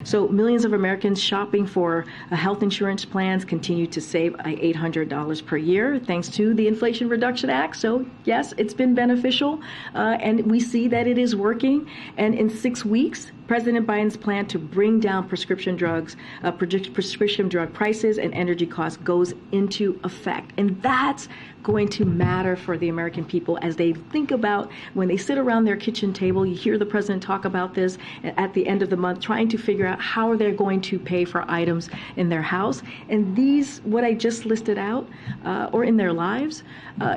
So millions of Americans shopping for health insurance plans continue to save $800 per year thanks to the Inflation Reduction Act. So yes, it's been beneficial, and we see that it is working. And in 6 weeks, President Biden's plan to bring down prescription drugs, prescription drug prices and energy costs goes into effect. And that's going to matter for the American people as they think about when they sit around their kitchen table. You hear the president talk about this at the end of the month, trying to figure out how they're going to pay for items in their house. And these, what I just listed out, or in their lives,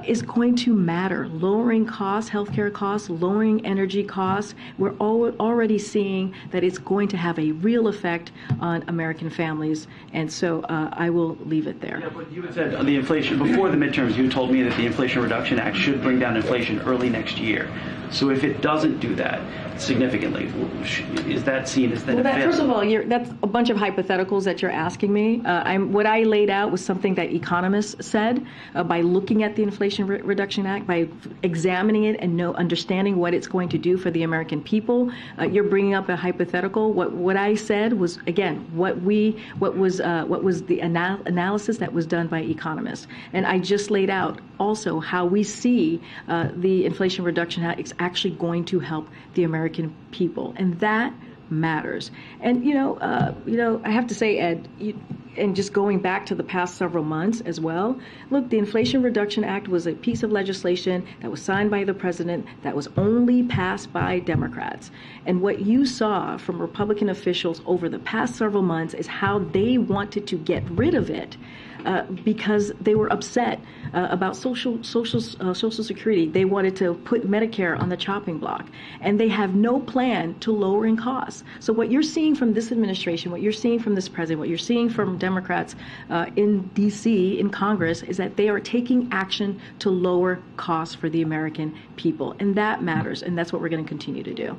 is going to matter. Lowering costs, healthcare costs, lowering energy costs. We're already seeing that it's going to have a real effect on American families. And so I will leave it there. Yeah, but you had said the inflation, before the midterms, you told me that the Inflation Reduction Act should bring down inflation early next year. So if it doesn't do that significantly, is that seen as then a failure? First of all, that's a bunch of hypotheticals that you're asking me. What I laid out was something that economists said by looking at the Inflation Reduction Act, by examining it and understanding what it's going to do for the American people. You're bringing up a hypothetical. What I said was, again, what was the analysis that was done by economists, and I just laid out also how we see the Inflation Reduction Act is actually going to help the American people, and that matters. And I have to say, Ed, and just going back to the past several months as well, look, the Inflation Reduction Act was a piece of legislation that was signed by the president that was only passed by Democrats. And what you saw from Republican officials over the past several months is how they wanted to get rid of it. Because they were upset about Social Security. They wanted to put Medicare on the chopping block, and they have no plan to lowering costs. So what you're seeing from this administration, what you're seeing from this president, what you're seeing from Democrats in D.C., in Congress, is that they are taking action to lower costs for the American people, and that matters, and that's what we're going to continue to do.